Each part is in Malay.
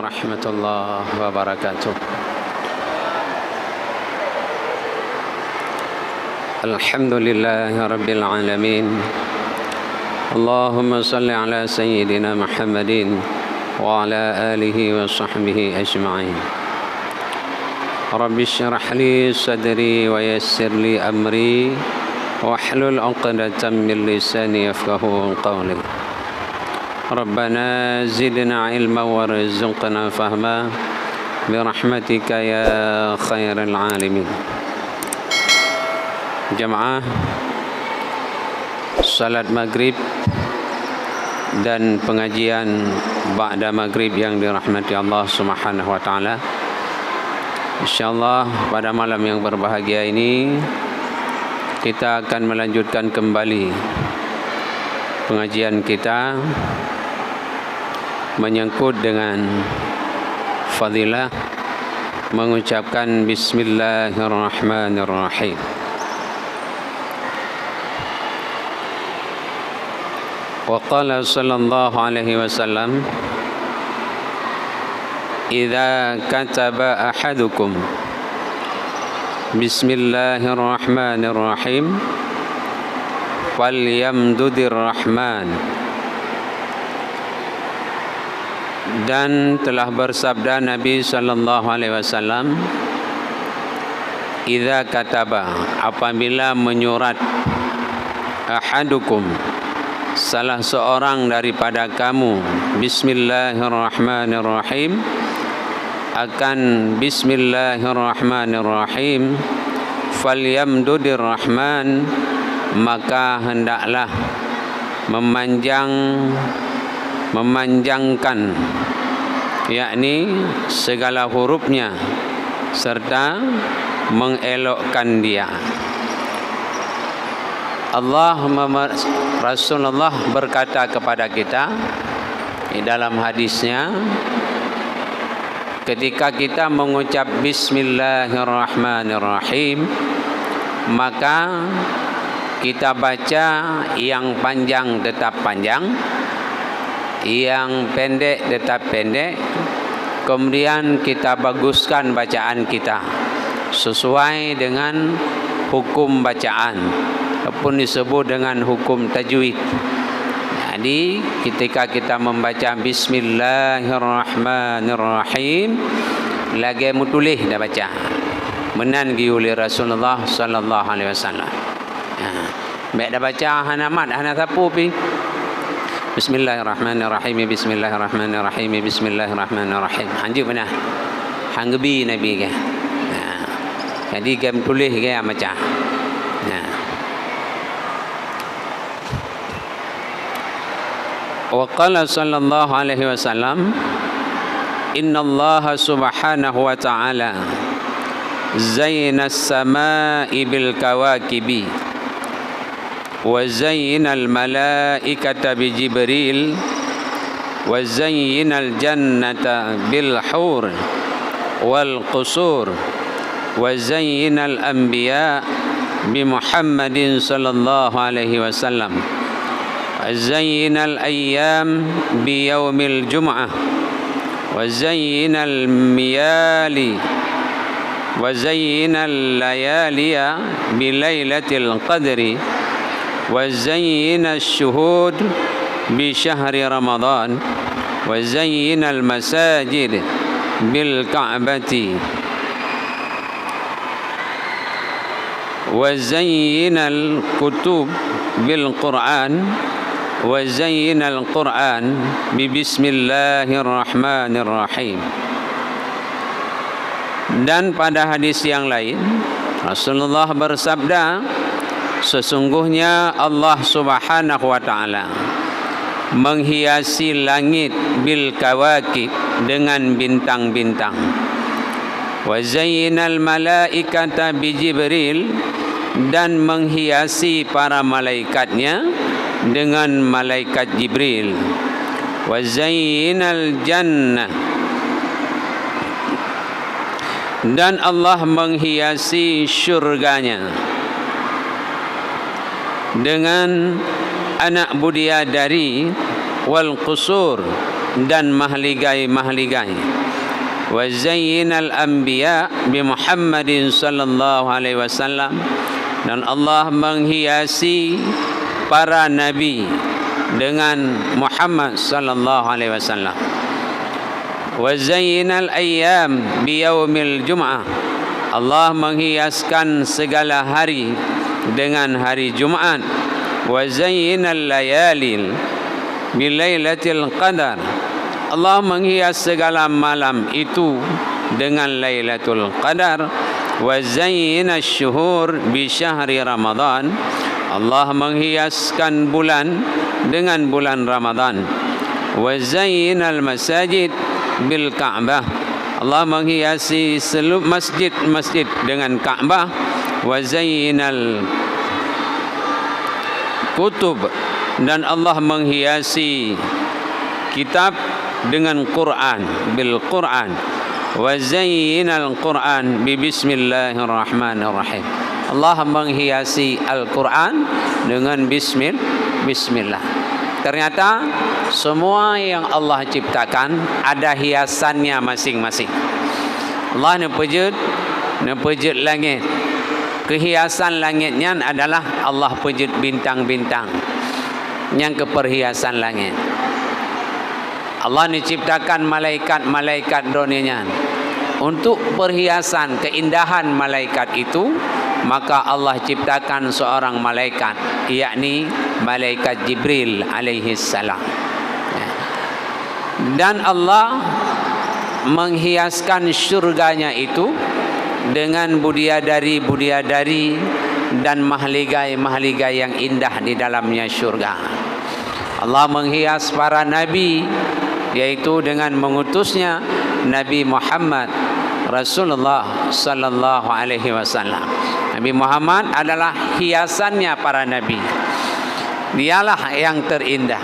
warahmatullahi wabarakatuh. Alhamdulillahi rabbil alamin. Allahumma salli ala sayyidina Muhammadin wa ala alihi wa sahbihi ajma'in. Rabbi syrah li sadri wa yassir li amri wahlul 'uqdatam min lisani yafqahu qawli. Rabbana zidna ilma warzuqna fahma birahmatika ya khairal alamin. Jamaah salat maghrib dan pengajian ba'da maghrib yang dirahmati Allah Subhanahu wa taala. Insyaallah pada malam yang berbahagia ini kita akan melanjutkan kembali pengajian kita menyangkut dengan fadilah mengucapkan bismillahirrahmanirrahim. Wa qala sallallahu alaihi wasallam, idza kataba ahadukum bismillahirrahmanirrahim falyamdudir rahman. Dan telah bersabda Nabi sallallahu alaihi wasallam, idza kataba, apabila menyurat, ahadukum, salah seorang daripada kamu, bismillahirrahmanirrahim, akan bismillahirrahmanirrahim, falyamdudir rahman, maka hendaklah memanjangkan, yakni segala hurufnya serta mengelokkan dia. Rasulullah berkata kepada kita di dalam hadisnya, ketika kita mengucap bismillahirrahmanirrahim, maka kita baca yang panjang tetap panjang, yang pendek tetap pendek, kemudian kita baguskan bacaan kita sesuai dengan hukum bacaan ataupun disebut dengan hukum tajwid. Jadi ketika kita membaca bismillahirrahmanirrahim, lagi mutulih dah baca menan gi oleh Rasulullah sallallahu alaihi wasallam. Baik dah baca hanamat hana sapu pi bismillahirrahmanirrahim, bismillahirrahmanirrahim, bismillahirrahmanirrahim. Anjur benar hanggebi nabi ke. Jadi game tulis ke macam. Wa qala sallallahu alaihi wasallam, innallaha subhanahu wa ta'ala zayna as-samaa'i bil kawakibi wa zayna al-malaikata bi Jibril wa zayna al-jannata bil hur wal qusur wa zayna al-anbiya bi Muhammadin sallallahu alaihi wasallam wa zayna al-ayyam bi yaumil jum'ah wa zayna al-miyali wa zayna al-layaliya bi lailatil qadri wa zayna ash-shuhud bi syahri ramadan wa zayna al-masajid bil ka'bati wa zayna al-kutub bil Qur'an wa zayna al-Qur'an bi bismillahirrahmanirrahim. Dan pada hadis yang lain Rasulullah bersabda, sesungguhnya Allah Subhanahu wa taala menghiasi langit bil kawakib, dengan bintang-bintang. Wa zayyinal malaikata bi Jibril, dan menghiasi para malaikatnya dengan malaikat Jibril. Wa zayyinal jannah, dan Allah menghiasi syurganya dengan anak bidadari, wal qusur, dan mahligai-mahligai. Wa zayyinal anbiya bi Muhammadin sallallahu alaihi wasallam, dan Allah menghiasi para nabi dengan Muhammad sallallahu alaihi wasallam. Wa zayyinal ayyam bi yaumil jum'ah, Allah menghiaskan segala hari dengan hari Jumat. Wa zayyinal layalil bi lailatul qadar, Allah menghias segala malam itu dengan Lailatul Qadar. Wa zayyinasy syuhur bi syahri Ramadan, Allah menghiaskan bulan dengan bulan Ramadan. Wa zayyinal masajid bil Ka'bah, Allah menghiasi seluruh masjid-masjid dengan Ka'bah. Wa zayyinal kutub, dan Allah menghiasi kitab dengan Quran bil Quran. Wa zayyinal Quran bi bismillahirrahmanirrahim, Allah menghiasi Al-Quran dengan bismillah. Ternyata semua yang Allah ciptakan ada hiasannya masing-masing. Allah nepejut langit. Kehiasan langitnya adalah Allah pejut bintang-bintang yang keperhiasan langit. Allah menciptakan malaikat-malaikat dunianya untuk perhiasan keindahan malaikat itu, maka Allah ciptakan seorang malaikat, yakni malaikat Jibril alaihi salam. Dan Allah menghiaskan syurganya itu dengan bidadari-bidadari dan mahligai-mahligai yang indah di dalamnya syurga. Allah menghias para nabi, yaitu dengan mengutusnya Nabi Muhammad Rasulullah sallallahu alaihi wasallam. Nabi Muhammad adalah hiasannya para nabi. Dialah yang terindah.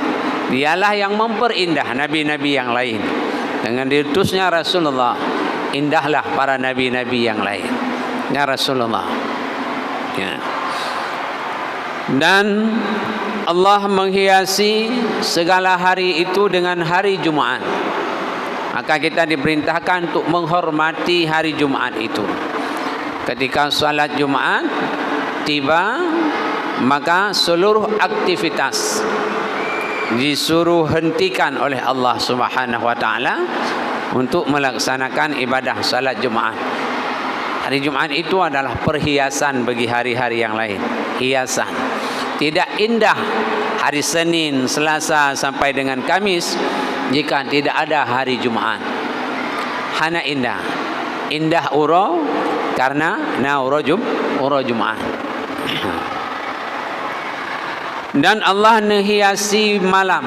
Dialah yang memperindah nabi-nabi yang lain. Dengan diutusnya Rasulullah, indahlah para nabi-nabi yang lain. Ya Rasulullah. Ya. Dan Allah menghiasi segala hari itu dengan hari Jumat. Maka kita diperintahkan untuk menghormati hari Jumat itu. Ketika salat Jumat tiba, maka seluruh aktivitas disuruh hentikan oleh Allah Subhanahu wa taala untuk melaksanakan ibadah salat Jumat. Hari Jumat itu adalah perhiasan bagi hari-hari yang lain. Hiasan. Tidak indah hari Senin, Selasa sampai dengan Kamis jika tidak ada hari Jumat. Hana indah. Indah uro karena uro Jumat. Dan Allah menghiasi malam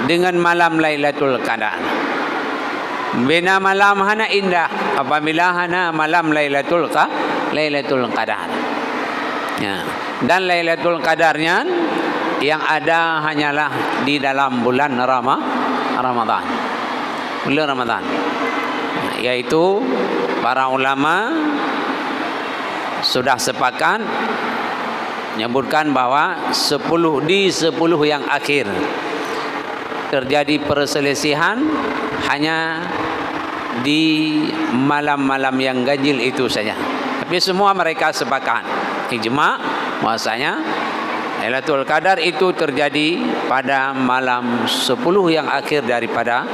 dengan malam Lailatul Qadar. Bina malam hana indah apabila hana malam Lailatul Qadar. Ya. Dan Lailatul Qadarnya yang ada hanyalah di dalam bulan Ramadan. Bulan Ramadan. Yaitu para ulama sudah sepakat menyebutkan bahwa 10 yang akhir terjadi perselisihan hanya di malam-malam yang ganjil itu saja. Tapi semua mereka sepakat ijma bahwasanya Lailatul Qadar itu terjadi pada malam 10 yang akhir daripada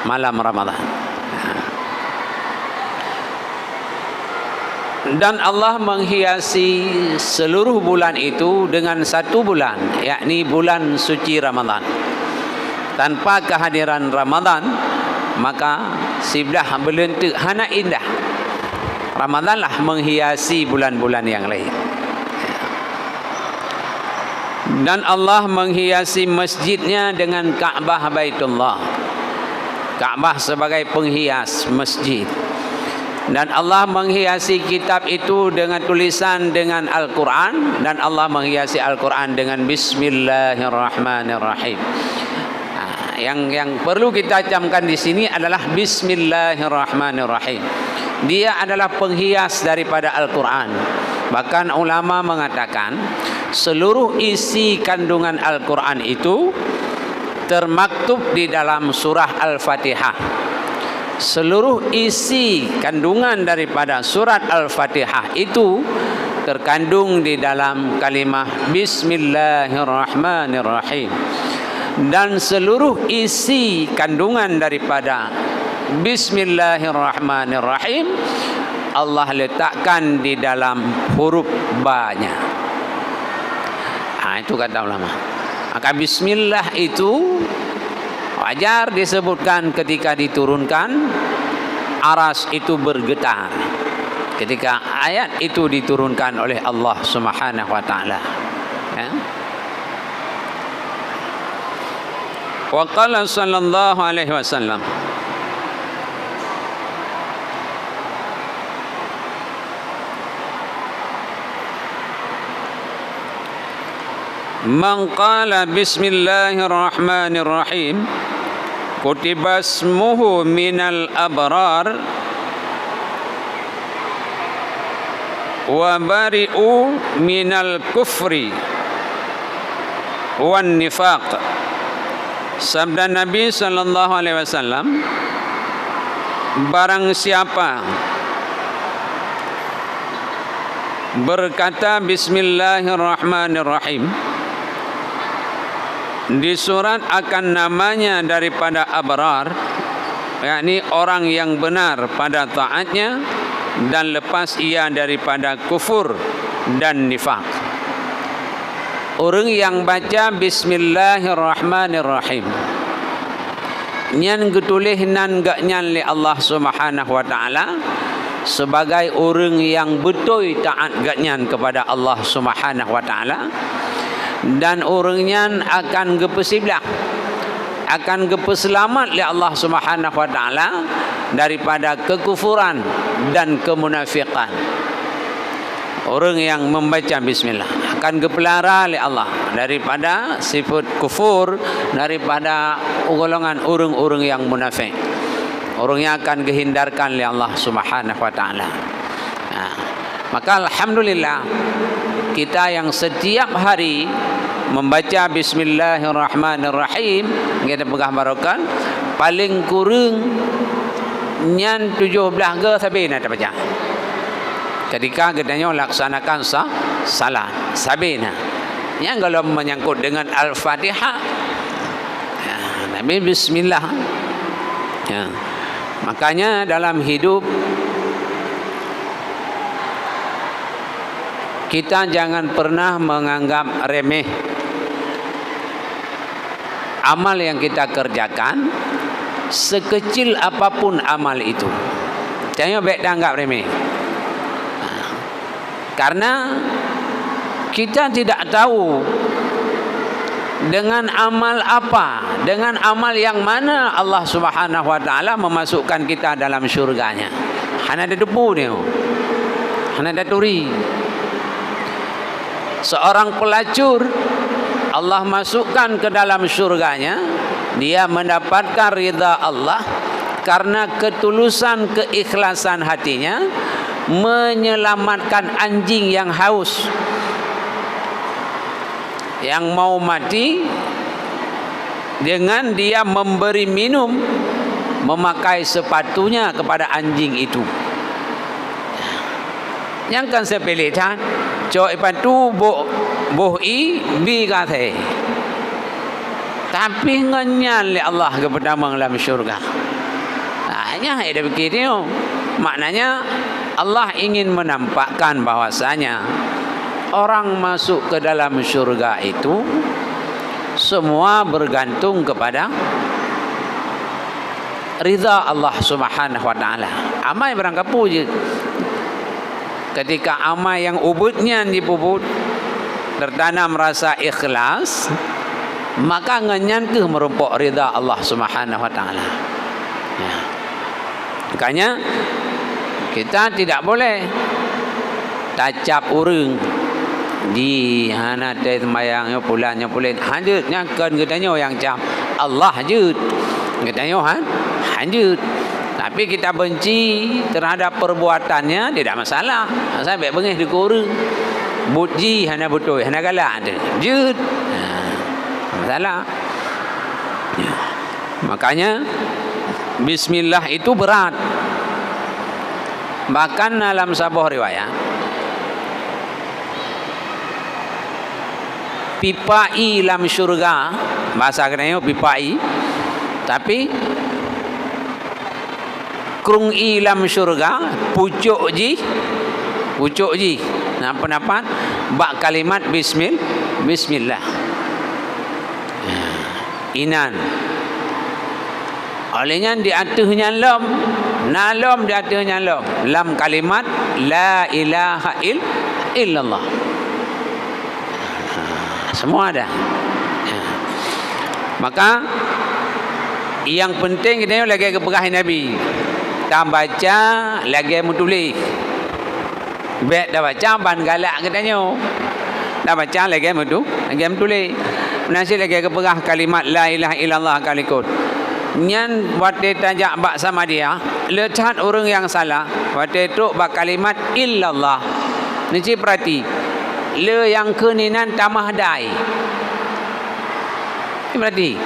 malam Ramadan. Dan Allah menghiasi seluruh bulan itu dengan satu bulan, yakni bulan suci Ramadan. Tanpa kehadiran Ramadan, maka sibdah belentuk hana indah. Ramadanlah menghiasi bulan-bulan yang lain. Dan Allah menghiasi masjidnya dengan Ka'bah Baitullah. Ka'bah sebagai penghias masjid. Dan Allah menghiasi kitab itu dengan tulisan dengan Al-Quran. Dan Allah menghiasi Al-Quran dengan Bismillahirrahmanirrahim. Yang perlu kita camkan di sini adalah Bismillahirrahmanirrahim. Dia adalah penghias daripada Al-Quran. Bahkan ulama mengatakan seluruh isi kandungan Al-Quran itu termaktub di dalam surah Al-Fatihah. Seluruh isi kandungan daripada surat Al-Fatihah itu terkandung di dalam kalimah Bismillahirrahmanirrahim. Dan seluruh isi kandungan daripada Bismillahirrahmanirrahim Allah letakkan di dalam huruf ba-nya. Itu kata ulama. Maka bismillah itu wajar disebutkan ketika diturunkan aras itu bergetar. Ketika ayat itu diturunkan oleh Allah Subhanahu wa taala. Ya. Wa qala sallallahu alaihi wasallam, man qala bismillahirrahmanirrahim kutiba ismuhu minal abrar wa bari'u minal kufri wan nifaq. Sabda Nabi sallallahu alaihi wasallam, barang siapa berkata bismillahirrahmanirrahim disurat akan namanya daripada abrar, yakni orang yang benar pada taatnya, dan lepas ia daripada kufur dan nifak. Orang yang baca bismillahirrahmanirrahim nyan getulih nan gak nyan li Allah Subhanahu wa taala sebagai orang yang betul taat gak nyan kepada Allah Subhanahu wa taala, dan orangnya akan gepesiblah, akan gepeselamat li Allah Subhanahu wa taala daripada kekufuran dan kemunafikan. Orang yang membaca bismillah akan gepelihara oleh Allah daripada sifat kufur, daripada golongan orang-orang yang munafik. Orangnya akan dihindarkan oleh Allah Subhanahu wa taala. Maka alhamdulillah kita yang setiap hari membaca bismillahirrahmanirrahim, kita pegah barokan paling kurang nyan 17 ke sampai nak baca. Ketika katanya laksanakan salat sabina. Yang kalau menyangkut dengan Al-Fatihah, ya, Nabi bismillah. Ya. Makanya dalam hidup kita jangan pernah menganggap remeh amal yang kita kerjakan, sekecil apapun amal itu. Jangan baik anggap remeh. Karena kita tidak tahu dengan amal apa, dengan amal yang mana Allah Subhanahu wa taala memasukkan kita dalam syurganya. Hana ada debu dia. Hana ada turi. Seorang pelacur Allah masukkan ke dalam syurganya, dia mendapatkan ridha Allah karena ketulusan keikhlasan hatinya menyelamatkan anjing yang haus, yang mau mati, dengan dia memberi minum, memakai sepatunya kepada anjing itu. Yang kan saya pilih kan cok ipatu boh i bi kate, tapi ngenyal li Allah kepada dalam syurga. Hanya ada begitu. Maknanya Allah ingin menampakkan bahwasanya orang masuk ke dalam syurga itu semua bergantung kepada ridha Allah Subhanahu wa taala. Amai berangkat puji. Ketika amai yang ubudnya dipuput, tertanam rasa ikhlas, maka ngenyan ke merumpok ridha Allah Subhanahu wa taala. Ya. Makanya kita tidak boleh tacap urung di hana teh sembayang pulannya pulen hanjutnya kan katanya yang cam Allah hanjut katanya hanjut, tapi kita benci terhadap perbuatannya tidak masalah. Saya baik bengih di kurung buji hana betul hana galak ada jut masalah. Makanya bismillah itu berat. Bahkan dalam sebuah riwayat, pipai dalam syurga, bahasa kenanya pipai, tapi krung i dalam syurga, pucuk ji. Nah, pendapat bak kalimat bismillah. Inan. Olehnya di atasnya lam, nalom di atasnya lam. Lam kalimat la ilaha illallah. Semua ada. Maka yang penting kita lagi kepegah Nabi. Tak baca lagi menulis. Baik dah baca ban galak katanya. Dah baca lagi menulis. Nasi lagi kepegah kalimat la ilaha illallah kalikut. Nyan waktu tajak bak sama dia, lecat orang yang salah. Waktu itu bak kalimat illallah. Nisi perhati. Le yang keninan tamah dai. Berarti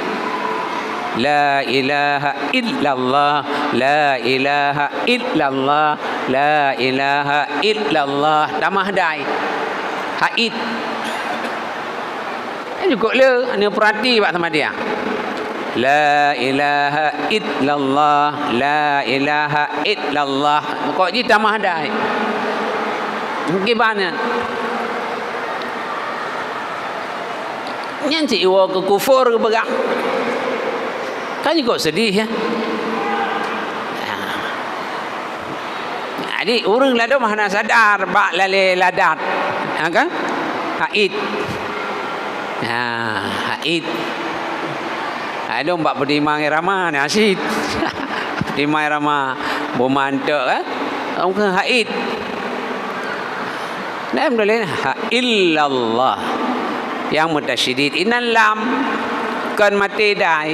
la ilaha illallah, la ilaha illallah, la ilaha illallah, tamah dai. Haid. Juga le, ane perhati bak sama dia. La ilaha illallah, la ilaha illallah. Kok ji tamah dai. Gimana? Yang cik iwa ke kufur ke begak. Kan juga sedih ya. Jadi orang lada mana sadar bak lale ladat. Ha kan? Haid. Haid. Ada mbak pedimang irama ni asyid. Pedimang irama bumantak kan? Orang ke haid. Nah, boleh ha illallah. Yang mutasyidid inan lam kan mati dai.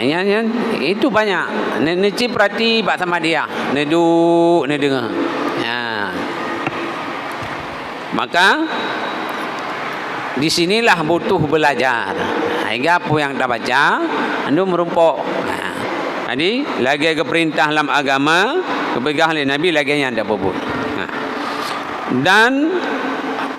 Ya, itu banyak. Neci perhati bak sama dia. Neduk, dengar. Ya. Maka di sinilah butuh belajar. Hingga apa yang dah baca, anda merumpuk. Jadi lagi ke perintah dalam agama, kepegah oleh Nabi lagi yang anda buat. Dan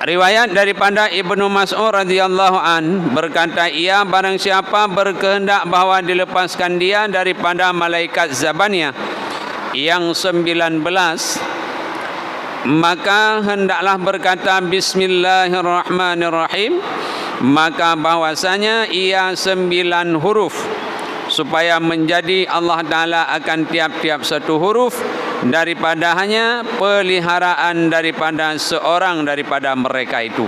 riwayat daripada Ibnu Mas'ud radhiyallahu an berkata, ia barang siapa berkehendak bahawa dilepaskan dia daripada malaikat Zabaniyah yang 19, maka hendaklah berkata bismillahirrahmanirrahim, maka bahwasanya ia 9 huruf, supaya menjadi Allah Ta'ala akan tiap-tiap satu huruf daripadanya peliharaan daripada seorang daripada mereka itu.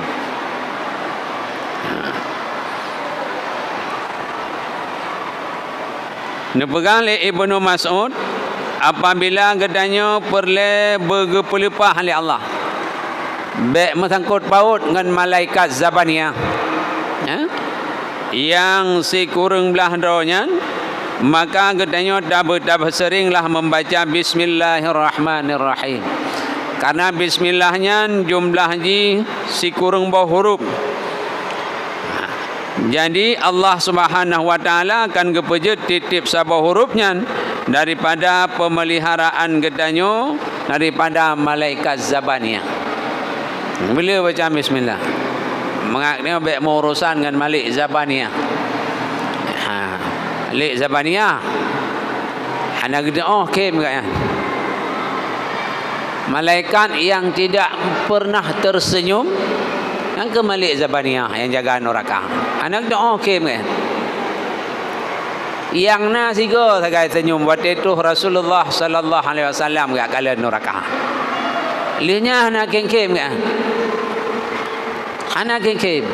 Dipegang oleh Ibnu Mas'ud, apabila gedanya perle bergepelepah oleh Allah, baik mesangkut paut dengan malaikat Zabaniyah, yang si kurang belah doanya, maka gedanya dah seringlah membaca bismillahirrahmanirrahim. Karena bismillahnya jumlah si kurang bawah huruf. Jadi Allah Subhanahu wa taala akan kepejet titip sabah hurufnya daripada pemeliharaan gedanya daripada malaikat Zabaniyah. Bila baca bismillah, mengakhirnya baik urusan dengan Malik Zabaniyah. Malik Zabaniyah hanya gede kem kan. Malaikat yang tidak pernah tersenyum yang ke Malik Zabaniyah yang jaga neraka. Anak gede kem kan. Yang nasigo sagai senyum waktu itu Rasulullah sallallahu alaihi wasallam gak kala neraka. Lihatnya anak kem kan. Anak kem.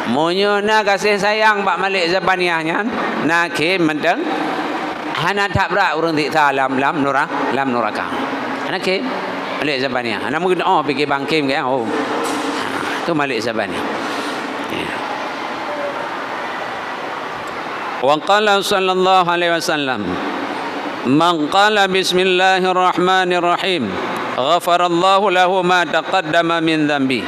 Monyo na kasih sayang Pak Malik Zabaniyahnya nak kem mentang hana tak berat orang di dalam neraka. Anak kem Malik Zabaniyah. Anak mungkin fikir bang kem kan. Tu Malik Zabaniyah. Wa qala sallallahu alaihi wasallam, man qala bismillahirrahmanirrahim ghafarallahu lahu ma taqaddama min dhanbi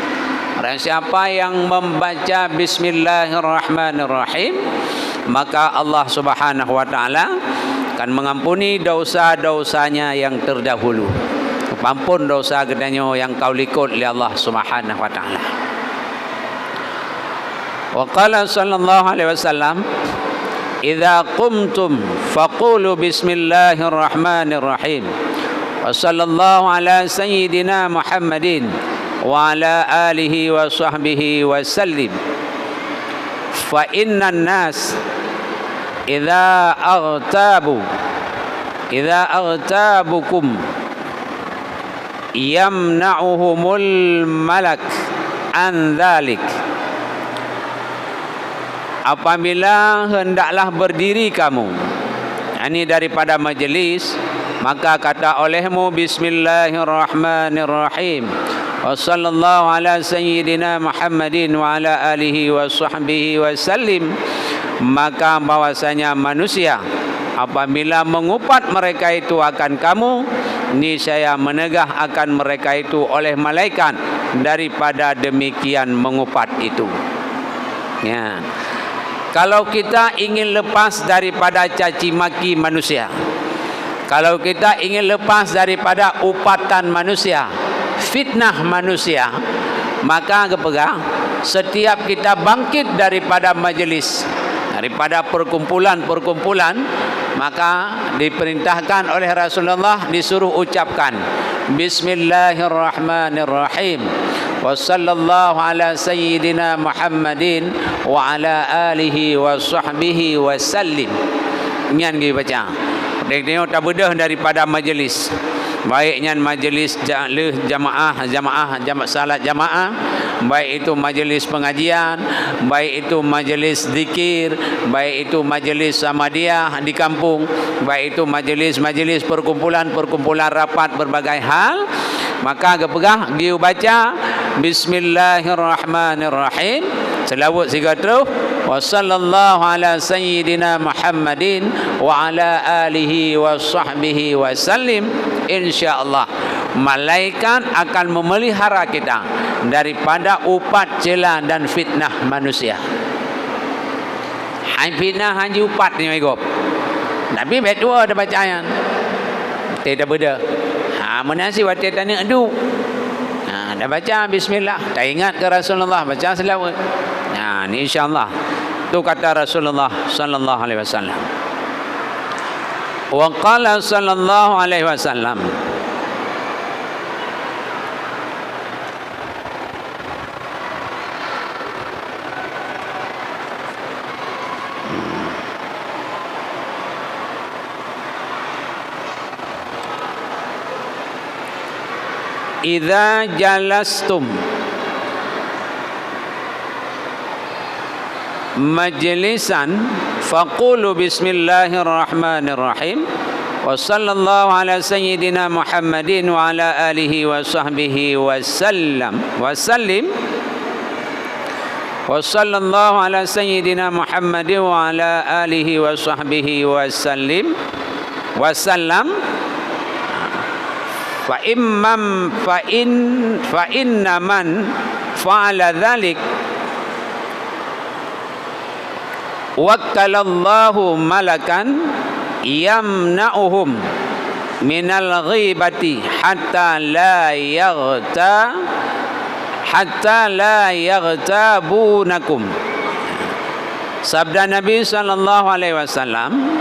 Dan siapa yang membaca Bismillahirrahmanirrahim, maka Allah Subhanahu wa taala akan mengampuni dosa-dosanya yang terdahulu. Ampun dosa gedanya yang kau likut oleh Allah Subhanahu wa taala. Wa qala sallallahu alaihi wasallam, "Idza qumtum faqulu bismillahirrahmanirrahim. Wa sallallahu ala sayyidina Muhammadin wa ala alihi wa sahbihi wa sallim. Fa innan nas idza aghtabukum yamna'uhumul malak an dhalik." Apabila hendaklah berdiri kamu, ini daripada majlis, maka kata olehmu Bismillahirrahmanirrahim. Wa sallallahu ala sayyidina Muhammadin wa ala alihi wa sahbihi wa sallim. Maka bahwasanya manusia apabila mengupat mereka itu akan kamu, niscaya menegah akan mereka itu oleh malaikat daripada demikian mengupat itu. Ya. Kalau kita ingin lepas daripada caci maki manusia, kalau kita ingin lepas daripada upatan manusia, fitnah manusia, maka kepegang setiap kita bangkit daripada majlis, daripada perkumpulan-perkumpulan, maka diperintahkan oleh Rasulullah disuruh ucapkan Bismillahirrahmanirrahim. Wa sallallahu ala sayyidina Muhammadin wa ala alihi wa sahbihi wa sallim. Nyan kita baca. Tengok tak bedah daripada majlis. Baiknya majlis jamaah salat jamaah, baik itu majlis pengajian, baik itu majlis zikir, baik itu majlis samadiyah di kampung, baik itu majlis perkumpulan rapat berbagai hal, maka gepegah giu baca Bismillahirrahmanirrahim, selawat siga terus, wa sallallahu ala sayyidina Muhammadin wa ala alihi wa sahbihi wa sallim. InsyaAllah malaikat akan memelihara kita daripada upat celah dan fitnah manusia. Hai fitnah hanji upat ni ikut. Tapi betul ada bacaan. Tidak beda. Menasi waktu tanya adu. Dah baca bismillah, tak ingat ke Rasulullah baca selawat. Ni insya-Allah. Tu kata Rasulullah sallallahu alaihi wasallam. Wa qala sallallahu alaihi wasallam, idza jalastum majlisan faqulu bismillahirrahmanirrahim wa sallallahu ala sayyidina Muhammadin wa ala alihi wa sahbihi wa sallam wa sallim wa sallallahu ala sayyidina Muhammadin wa ala alihi wa sahbihi wa sallim wa sallam. Fa inna man fa'ala dhalik wakkalallahu malakan yamna'uhum minal ghibati hatta la yaghtabunakum. Sabda Nabi sallallahu alaihi wasallam,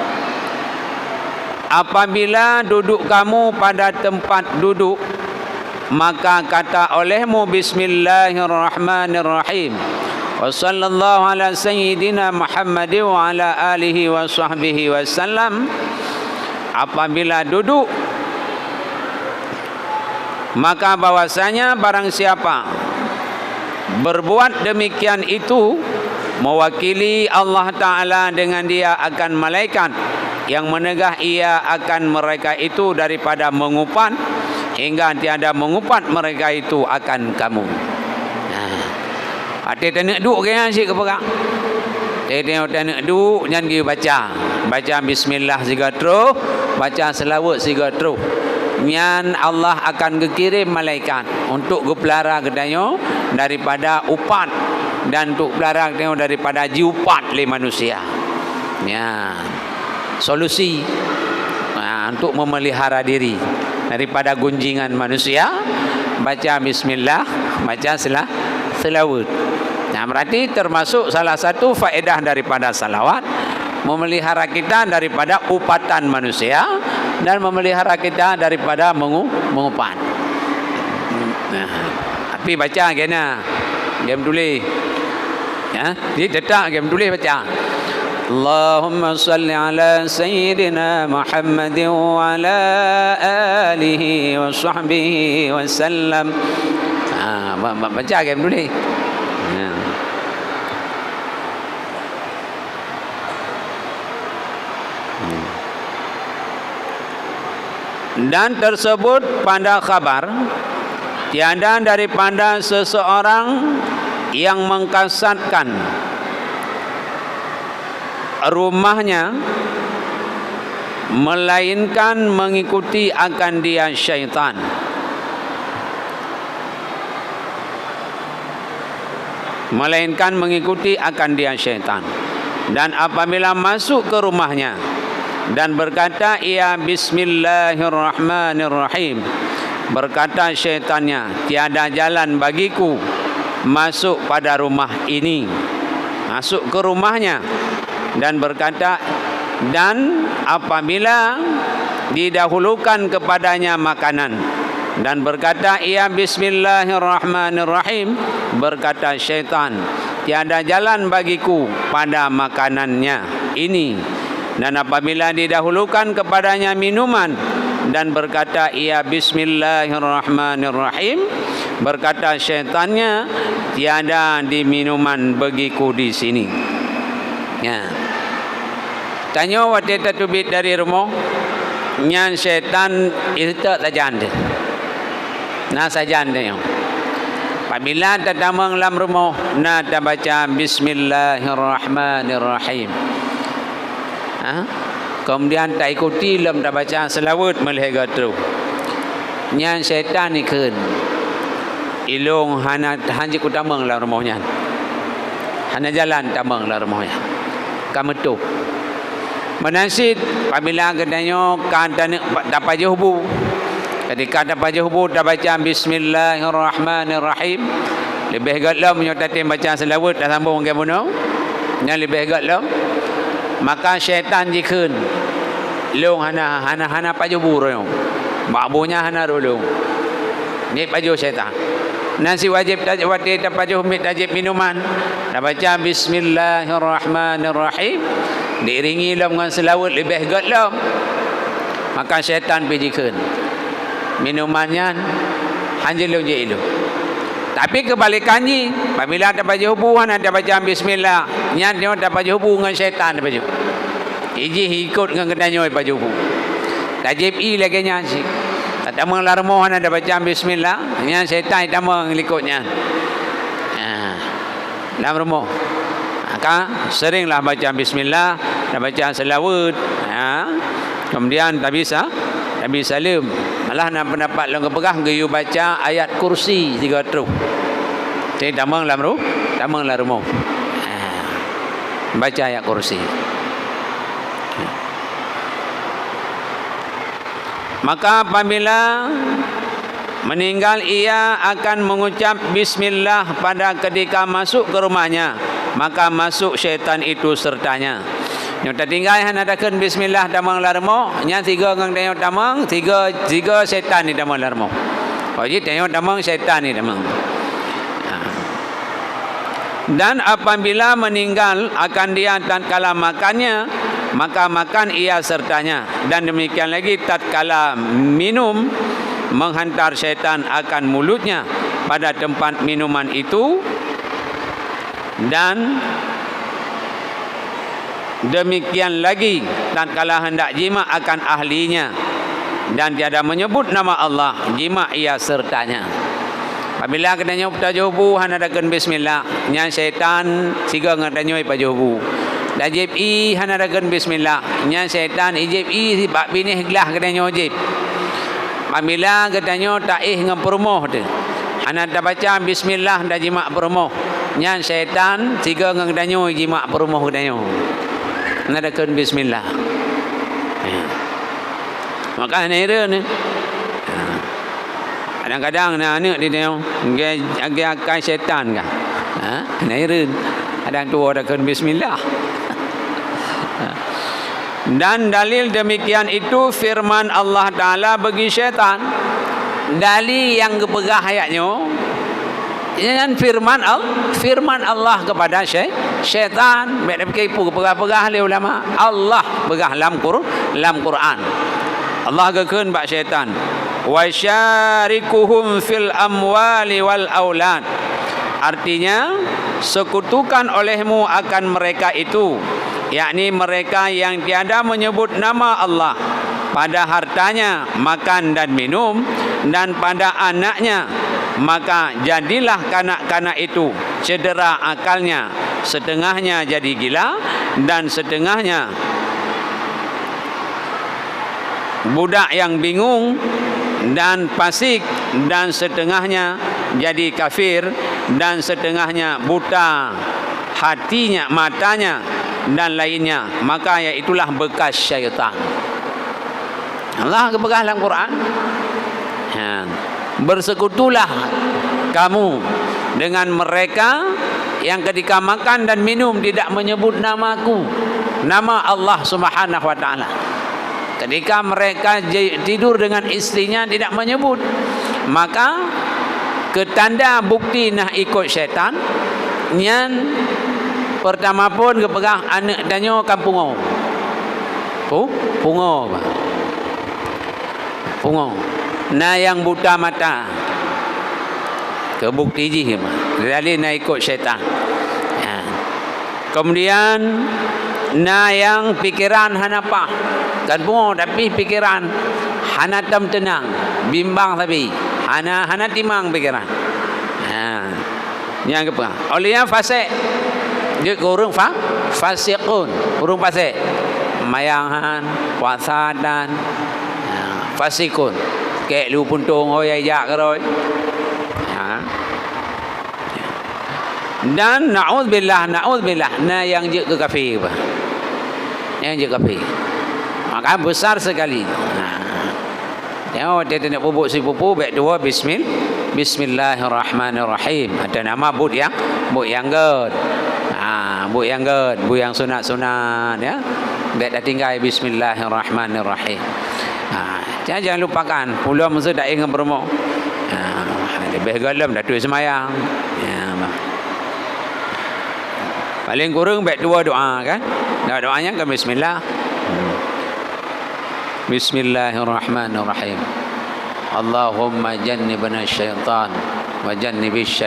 apabila duduk kamu pada tempat duduk, maka kata olehmu Bismillahirrahmanirrahim. Wa sallallahu ala sayyidina Muhammadin wa ala alihi wa sahbihi wa sallam. Apabila duduk, maka bahwasanya barang siapa berbuat demikian itu, mewakili Allah Ta'ala dengan dia akan malaikat yang menegah ia akan mereka itu daripada mengupat hingga tiada mengupat mereka itu akan kamu. Hati tak nak duduk ke asyik ke perak. Tengok tak nak duduk, jangan pergi baca bismillah siga terus, baca selawat siga terus. nyan Allah akan kirim malaikat untuk pelihara kedanyo daripada upat dan untuk pelihara kedanyo daripada jiupat le manusia. Ya. Solusi untuk memelihara diri daripada gunjingan manusia, baca bismillah, baca selawat. Nah, berarti termasuk salah satu faedah daripada salawat memelihara kita daripada upatan manusia dan memelihara kita daripada mengupat. Nah, tapi baca kena game tulis. Ya, dia cetak game tulis baca. Allahumma salli ala sayyidina Muhammad wa ala alihi wa sahbihi wa sallam. Baca game tulis. Dan tersebut pada khabar tiada daripada seseorang yang mengkasatkan rumahnya melainkan mengikuti akan dia syaitan. Melainkan mengikuti akan dia syaitan. Dan apabila masuk ke rumahnya dan berkata ia bismillahirrahmanirrahim, berkata syaitannya, tiada jalan bagiku masuk pada rumah ini. Masuk ke rumahnya dan berkata, dan apabila didahulukan kepadanya makanan dan berkata ia bismillahirrahmanirrahim, berkata syaitan, tiada jalan bagiku pada makanannya ini. Dan apabila didahulukan kepadanya minuman dan berkata ia bismillahirrahmanirrahim, berkata syaitannya, tiada di minuman bagiku di sini. Ya. Tanya waktu tertubit dari rumah, nyan syaitan itu saja anda. Nah saja anda yang. Apabila tertamang dalam rumah, nak baca bismillahirrahmanirrahim. Kemudian tak ikuti dalam tak baca selawat melihara tu. Nyan syaitan ni kan ilung hana hanji ku tamang dalam rumahnya. Hana jalan tamang dalam rumahnya. Kamu tu menasid apabila kedanyo kata dapat juhubu. Ketika dapat juhubu dah baca bismillahirrahmanirrahim, lebih galam nyotatin baca selawat dah sambung ke bunuh. Yang lebih galam maka syaitan jikun long hana pajubu royong babunya hana rolong ni paju syaitan nasi wajib wati tapaju mit wajib minuman dah baca bismillahirrahmanirrahim diiringi dalam dengan selawat lebih galam maka syaitan pijikun minumannya hanjelung je ilu. Tapi kebalikannya, apabila ada baju hubungan, ada baca bismillah, nyatnya ada baju hubungan syaitan ada baju. Iji ikut dengan kedanya baju hubung. Tajib i lagi nyanyi. Tak mau larmohan ada baca bismillah, nyat syaitan tak mau ngelikutnya. Dalam rumah, maka seringlah baca bismillah, dah baca selawat. Kemudian tak bisa salim. Malah nak pendapat long kepegah gayu baca ayat kursi 3 terus. Jadi tamang dalam rumah. Baca ayat kursi. Maka apabila meninggal ia akan mengucap bismillah pada ketika masuk ke rumahnya, maka masuk syaitan itu sertanya. Yang tertinggal yang adakan bismillah tamang larmo, nya 3 ngang tengok tamang, 3 syaitan ni tamang larmo. Jadi tengok tamang syaitan ni tamang. Dan apabila meninggal akan dia tatkala makannya, maka makan ia sertanya. Dan demikian lagi tatkala minum, menghantar syaitan akan mulutnya pada tempat minuman itu. Dan demikian lagi tatkala hendak jima akan ahlinya dan tiada menyebut nama Allah, jima ia sertanya. Apabila kenanya putajubu hanadakan bismillah, nya syaitan siga ngadanyoi pajubu. Dajib i hanadakan bismillah, nya syaitan ijib i bak binih gelah kenanya wajib. Apabila katanya taih dengan perumoh tu. Ana dah baca bismillah dah jimat perumoh. Nyan syaitan tiga dengan katanya jimat perumoh katanya. Ana dah kun bismillah. Maka nera ni. Kadang-kadang anak dia tengok agak akai syaitan kan. Nera. Kadang tua dah kun bismillah. Dan dalil demikian itu firman Allah Ta'ala bagi syaitan. Dalil yang kepegah ayatnya dengan firman Allah kepada syaitan. Mereka fikir kepegah-pegah oleh ulama. Allah pegah dalam Quran. Allah kekun bak syaitan. Wa syarikuhum fil amwali wal aulad. Artinya sekutukan olehmu akan mereka itu, yakni mereka yang tiada menyebut nama Allah pada hartanya, makan dan minum, dan pada anaknya, maka jadilah kanak-kanak itu cedera akalnya, setengahnya jadi gila dan setengahnya budak yang bingung dan fasik, dan setengahnya jadi kafir, dan setengahnya buta hatinya, matanya, dan lainnya. Maka itulah bekas syaitan. Allah kebekas dalam Quran. Bersekutulah kamu dengan mereka yang ketika makan dan minum tidak menyebut namaku, nama Allah Subhanahu wa Ta'ala. Ketika mereka tidur dengan istrinya tidak menyebut, maka ketanda bukti nak ikut syaitan. Nyan pertama pun kepegang anak danyo kampungo. Pungo. Na yang buta mata. Kebukti je dari nak ikut syaitan. Kemudian na yang pikiran hanapa. Kan pungo tapi pikiran hanatam tenang, bimbang tapi hana timang pikiran. Yang kepegang. Olehnya fasik. Dia kurung fasiqun, kurung fasik. Mayangan, puasadan, fasikun. Kek lu puntung oi ajak keroi. Dan naudzubillah na yang je ke kafir apa? Yang je kafir. Maka besar sekali. Tengok dia nak bubuk si pupu baik dua bismillahirrahmanirrahim. Ada nama bud yang ged. Bu yang ged, bu yang sunat-sunat ya. Baik dah tinggal bismillahirrahmanirrahim. Jangan lupakan pulau mesti dak ingat bermo. Lebih galam dah tu semayang. Paling kurang baik dua doa kan. Doanya kan bismillah. Bismillahirrahmanirrahim. Allahumma jannibna syaitan wa jannibish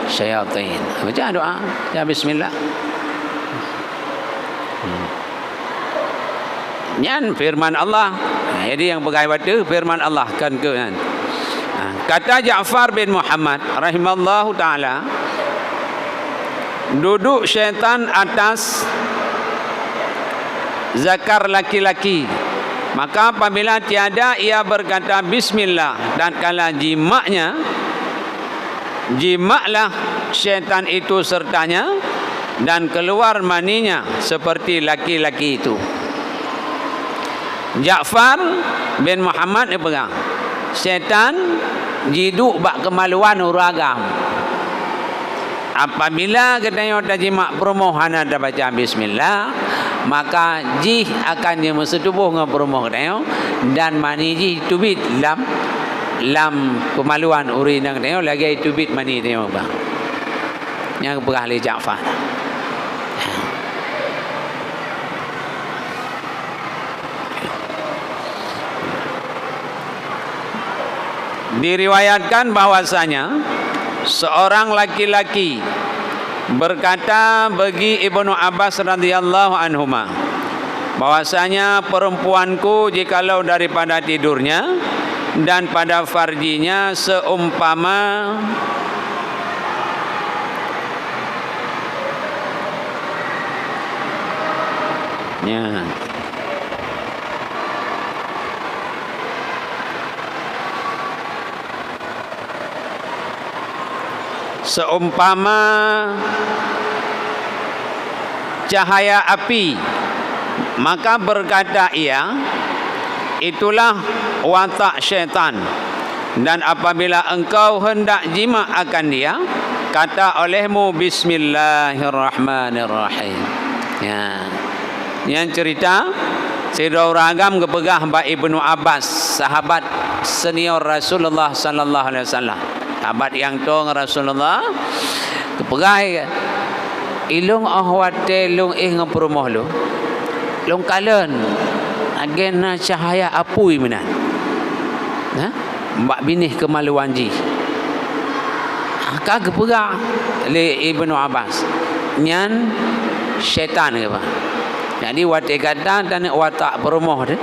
syayatin. Baca doa. Ya bismillah. Yan firman Allah. Jadi yang pegawai batu firman Allah kan ke kan. Kata Ja'far bin Muhammad rahimallahu taala, duduk syaitan atas zakar laki-laki, maka apabila tiada ia berkata bismillah, dan kala jimaklah syaitan itu sertanya, dan keluar maninya seperti laki-laki itu. Ja'far bin Muhammad ni pegang syaitan jiduk bak kemaluan uragam. Apabila katanya dah jimak permohonan ada baca bismillah, maka jih akan dia bersetubuh dengan permohonan katanya, dan mani jih tubit lam kemaluan urina katanya lagi tubit mani katanya bang. Yang berah oleh Ja'far. Diriwayatkan bahwasanya seorang laki-laki berkata bagi Ibnu Abbas radhiyallahu anhuma, bahwasanya perempuanku jikalau daripada tidurnya dan pada farjinya seumpama seumpama cahaya api, maka berkata ia, itulah watak syaitan. Dan apabila engkau hendak jima akan dia, kata olehmu bismillahirrahmanirrahim. Ya. Yang cerita Sayyidina Ragam kepegah Mbak Ibnu Abbas, sahabat senior Rasulullah sallallahu alaihi wasallam. Sahabat yang tong Rasulullah kepegah ilung ahwate lung ngapromoh lu. Lung kalen agena cahaya apui menan. Ha? Mbak binih kemaluanji. Akak kepegah le Ibnu Abbas. Nyan syaitan ke apa? Jadi watak kata dan watak perumoh tu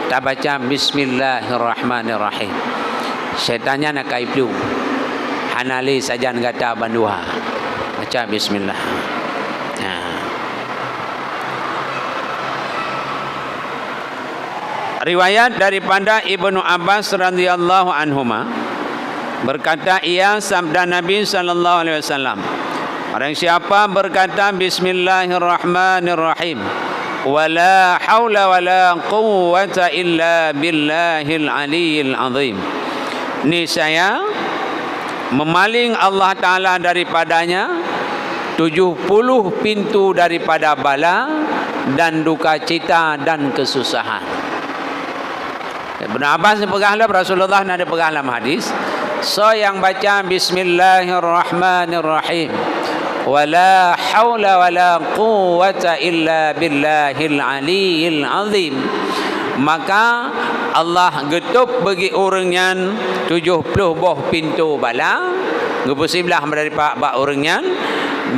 tak baca bismillahirrahmanirrahim. Syaitannya nak kaiplu. Hanali sajan kata bandua. Baca bismillah. Ha. Riwayat daripada Ibnu Abbas radhiyallahu anhuma berkata ia sabda Nabi sallallahu alaihi wasallam, orang siapa berkata bismillahirrahmanirrahim wala haula wala quwwata illa billahil aliyil azim, niscaya memaling Allah Ta'ala daripadanya 70 pintu daripada bala dan duka cita dan kesusahan. Ibnu Abbas pegahlah Rasulullah ada pegah dalam hadis, so yang baca bismillahirrahmanirrahim wala haula wala quwwata illa billahil aliyil azim, maka Allah getup bagi orangnya 70 boh pintu bala, gepusibelah daripada orangnya,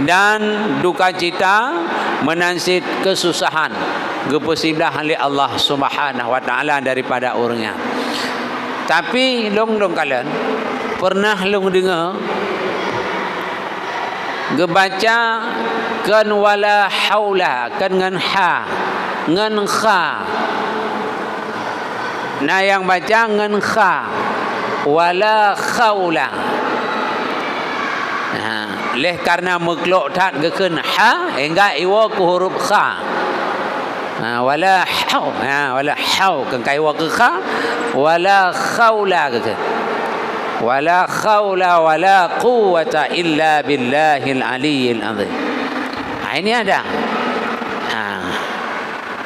dan duka cita menansit kesusahan gepusibelah oleh Allah Subhanahu wa taala daripada orangnya. Tapi long kalian pernah long dengar gebaca kan wala haula kan ngan ha ngan kha, nah yang baca ngan kha wala khaula. Leh karena meklok tat geken ha hingga iwa ku huruf kha. Wala hau, wala hau kan kai wa ke kha wala khaula ke. Wala khaula wala quwwata illa billahil aliyil azim. Ini ada.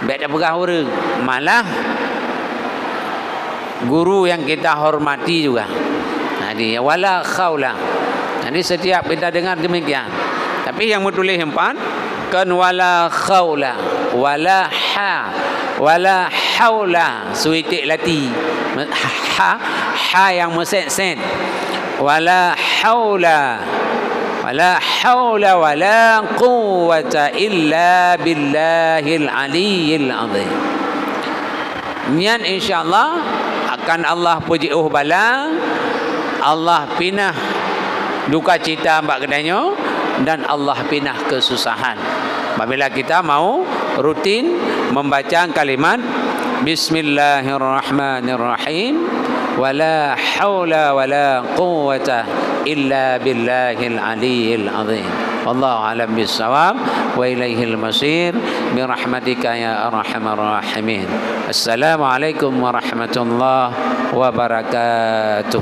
Beda pegah orang, malah guru yang kita hormati juga. Jadi wala khaula. Jadi setiap kita dengar demikian. Tapi yang menulis empat kan wala khaula wala ha wala haula, suitik lati ha yang meset-set, wala haula wala quwwata illa billahil aliyil azim. Nian insyaallah akan Allah puji bala, Allah pinah duka cita mbak kedanya, dan Allah pinah kesusahan. Apabila kita mau rutin membaca kalimat bismillahirrahmanirrahim wala haula wala quwwata illa billahil aliyil azim. Wallahu alam bissawab wa ilaihil masir birahmatika ya arhamar rahimin. Assalamualaikum warahmatullahi wabarakatuh.